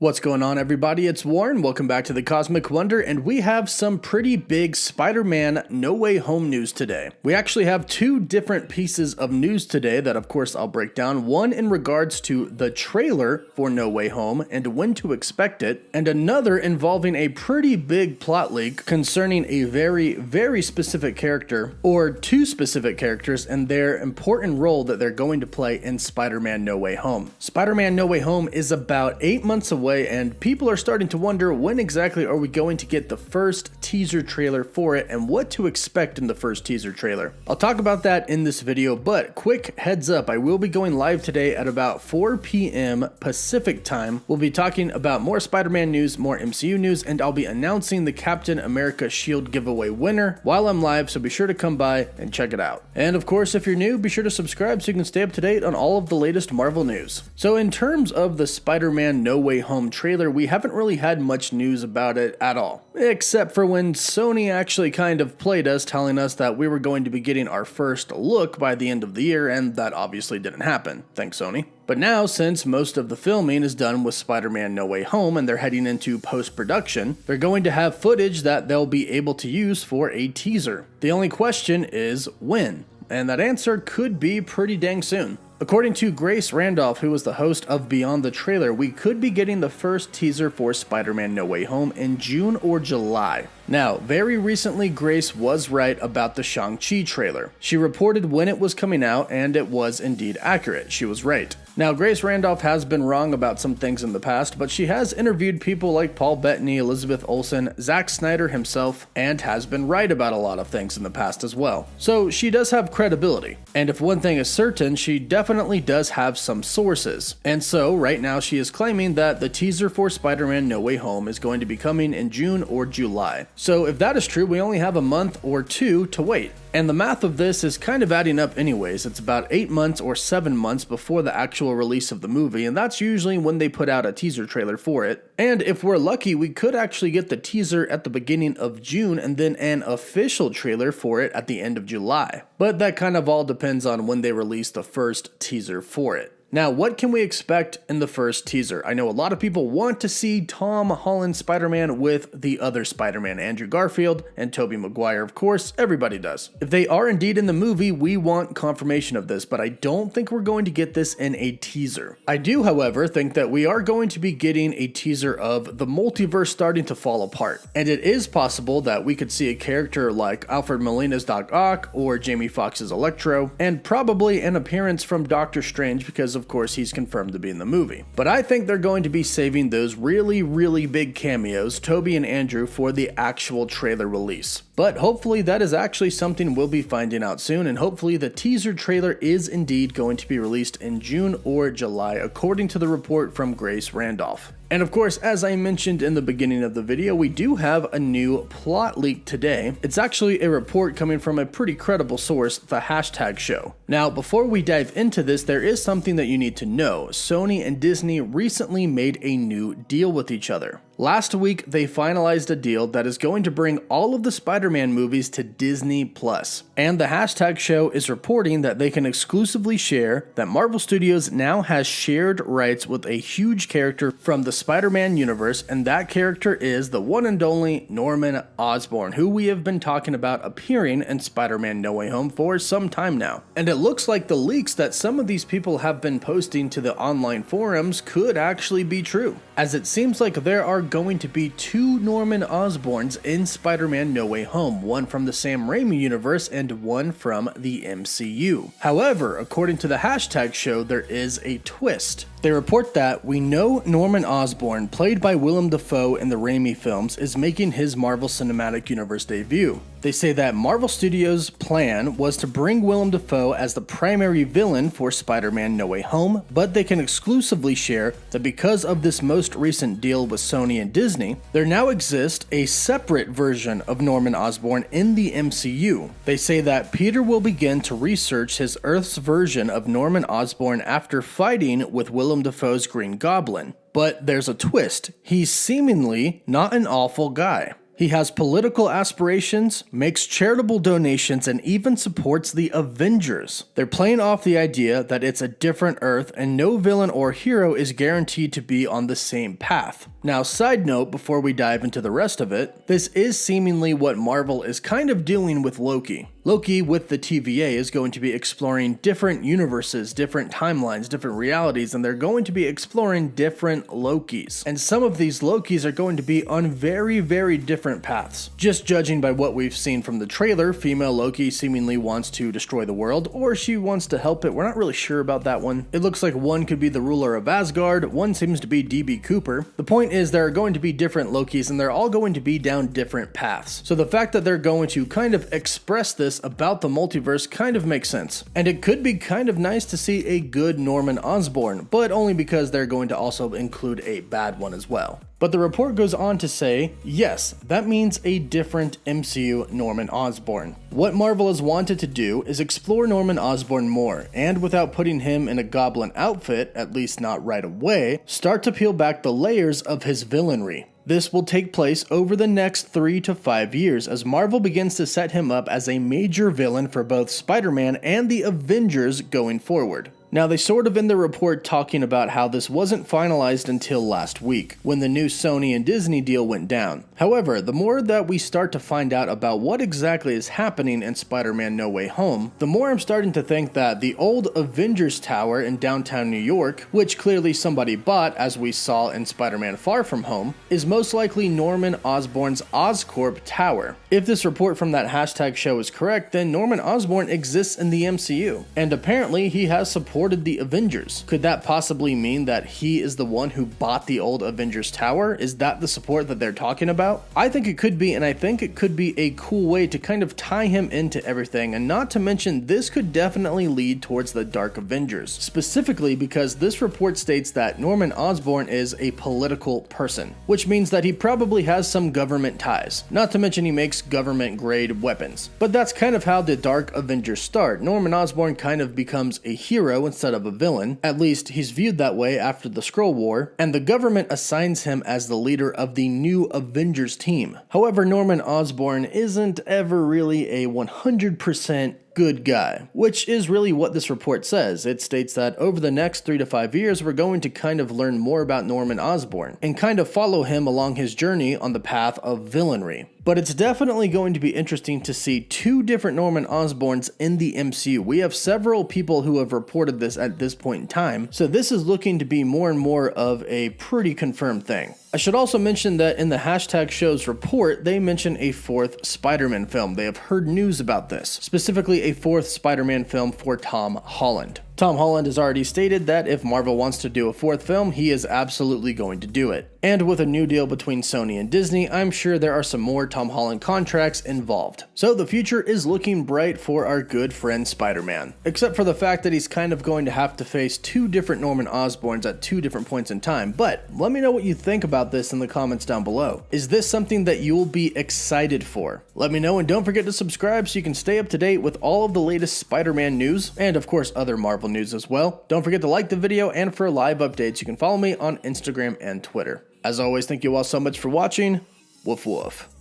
What's going on, everybody? It's Warren. Welcome back to the Cosmic Wonder, and we have some pretty big Spider-Man No Way Home news today. We actually have two different pieces of news today that, of course, I'll break down. One in regards to the trailer for No Way Home and when to expect it, and another involving a pretty big plot leak concerning a very specific character, or two specific characters, and their important role that they're going to play in Spider-Man No Way Home. Spider-Man No Way Home is about 8 months away, and people are starting to wonder when exactly are we going to get the first teaser trailer for it and what to expect in the first teaser trailer. I'll talk about that in this video, but quick heads up, I will be going live today at about 4 p.m. Pacific time. We'll be talking about more Spider-Man news, more MCU news, and I'll be announcing the Captain America Shield giveaway winner while I'm live, so be sure to come by and check it out. And of course, if you're new, be sure to subscribe so you can stay up to date on all of the latest Marvel news. So in terms of the Spider-Man No Way Home trailer, we haven't really had much news about it at all, except for when Sony actually kind of played us, telling us that we were going to be getting our first look by the end of the year, and that obviously didn't happen. Thanks, Sony. But now, since most of the filming is done with Spider-Man No Way Home and they're heading into post-production, they're going to have footage that they'll be able to use for a teaser. The only question is when, and that answer could be pretty dang soon. According to Grace Randolph, who was the host of Beyond the Trailer, we could be getting the first teaser for Spider-Man No Way Home in June or July. Now, very recently, Grace was right about the Shang-Chi trailer. She reported when it was coming out, and it was indeed accurate. She was right. Now, Grace Randolph has been wrong about some things in the past, but she has interviewed people like Paul Bettany, Elizabeth Olsen, Zack Snyder himself, and has been right about a lot of things in the past as well. So she does have credibility. And if one thing is certain, she definitely does have some sources. And so, right now, she is claiming that the teaser for Spider-Man No Way Home is going to be coming in June or July. So if that is true, we only have a month or two to wait. And the math of this is kind of adding up anyways. It's about 8 months or 7 months before the actual release of the movie, and that's usually when they put out a teaser trailer for it. And if we're lucky, we could actually get the teaser at the beginning of June and then an official trailer for it at the end of July. But that kind of all depends on when they release the first teaser for it. Now, what can we expect in the first teaser? I know a lot of people want to see Tom Holland Spider-Man with the other Spider-Man, Andrew Garfield and Tobey Maguire, of course, everybody does. If they are indeed in the movie, we want confirmation of this, but I don't think we're going to get this in a teaser. I do, however, think that we are going to be getting a teaser of the multiverse starting to fall apart, and it is possible that we could see a character like Alfred Molina's Doc Ock or Jamie Foxx's Electro, and probably an appearance from Doctor Strange because of course he's confirmed to be in the movie. But I think they're going to be saving those really big cameos, Tobey and Andrew, for the actual trailer release. But hopefully that is actually something we'll be finding out soon, and hopefully the teaser trailer is indeed going to be released in June or July, according to the report from Grace Randolph. And of course, as I mentioned in the beginning of the video, we do have a new plot leak today. It's actually a report coming from a pretty credible source, The Hashtag Show. Now, before we dive into this, there is something that you need to know. Sony and Disney recently made a new deal with each other. Last week, they finalized a deal that is going to bring all of the Spider-Man movies to Disney+. And the Hashtag Show is reporting that they can exclusively share that Marvel Studios now has shared rights with a huge character from the Spider-Man universe, and that character is the one and only Norman Osborn, who we have been talking about appearing in Spider-Man No Way Home for some time now. And it looks like the leaks that some of these people have been posting to the online forums could actually be true, as it seems like there are going to be two Norman Osborns in Spider-Man No Way Home, one from the Sam Raimi universe and one from the MCU. However, according to the Hashtag Show, there is a twist. They report that we know Norman Osborn, played by Willem Dafoe in the Raimi films, is making his Marvel Cinematic Universe debut. They say that Marvel Studios' plan was to bring Willem Dafoe as the primary villain for Spider-Man No Way Home, but they can exclusively share that because of this most recent deal with Sony and Disney, there now exists a separate version of Norman Osborn in the MCU. They say that Peter will begin to research his Earth's version of Norman Osborn after fighting with Willem Dafoe's Green Goblin. But there's a twist. He's seemingly not an awful guy. He has political aspirations, makes charitable donations, and even supports the Avengers. They're playing off the idea that it's a different Earth and no villain or hero is guaranteed to be on the same path. Now, side note before we dive into the rest of it, this is seemingly what Marvel is kind of doing with Loki. Loki, with the TVA, is going to be exploring different universes, different timelines, different realities, and they're going to be exploring different Lokis. And some of these Lokis are going to be on very, very different paths. Just judging by what we've seen from the trailer, female Loki seemingly wants to destroy the world, or she wants to help it. We're not really sure about that one. It looks like one could be the ruler of Asgard, one seems to be DB Cooper. The point is there are going to be different Lokis, and they're all going to be down different paths. So the fact that they're going to kind of express this about the multiverse kind of makes sense. And it could be kind of nice to see a good Norman Osborn, but only because they're going to also include a bad one as well. But the report goes on to say, yes, that means a different MCU Norman Osborn. What Marvel has wanted to do is explore Norman Osborn more, and without putting him in a goblin outfit, at least not right away, start to peel back the layers of his villainry. This will take place over the next 3 to 5 years as Marvel begins to set him up as a major villain for both Spider-Man and the Avengers going forward. Now, they sort of in the report talking about how this wasn't finalized until last week, when the new Sony and Disney deal went down. However, the more that we start to find out about what exactly is happening in Spider-Man No Way Home, the more I'm starting to think that the old Avengers Tower in downtown New York, which clearly somebody bought as we saw in Spider-Man Far From Home, is most likely Norman Osborn's Oscorp Tower. If this report from that hashtag show is correct, then Norman Osborn exists in the MCU, and apparently he has supported the Avengers. Could that possibly mean that he is the one who bought the old Avengers Tower? Is that the support that they're talking about? I think it could be, and I think it could be a cool way to kind of tie him into everything, and not to mention this could definitely lead towards the Dark Avengers, specifically because this report states that Norman Osborn is a political person, which means that he probably has some government ties, not to mention he makes government grade weapons. But that's kind of how the Dark Avengers start. Norman Osborn kind of becomes a hero instead of a villain, at least he's viewed that way after the Skrull War, and the government assigns him as the leader of the new Avengers team. However, Norman Osborn isn't ever really a 100% good guy, which is really what this report says. It states that over the next 3 to 5 years, we're going to kind of learn more about Norman Osborn and kind of follow him along his journey on the path of villainry. But it's definitely going to be interesting to see 2 different Norman Osborns in the MCU. We have several people who have reported this at this point in time, so this is looking to be more and more of a pretty confirmed thing. I should also mention that in the hashtag show's report, they mention a 4th Spider-Man film. They have heard news about this, specifically a 4th Spider-Man film for Tom Holland. Tom Holland has already stated that if Marvel wants to do a 4th film, he is absolutely going to do it. And with a new deal between Sony and Disney, I'm sure there are some more Tom Holland contracts involved. So the future is looking bright for our good friend Spider-Man. Except for the fact that he's kind of going to have to face 2 different Norman Osborns at 2 different points in time. But let me know what you think about this in the comments down below. Is this something that you'll be excited for? Let me know, and don't forget to subscribe so you can stay up to date with all of the latest Spider-Man news, and of course other Marvel news as well. Don't forget to like the video, and for live updates you can follow me on Instagram and Twitter. As always, thank you all so much for watching. Woof woof.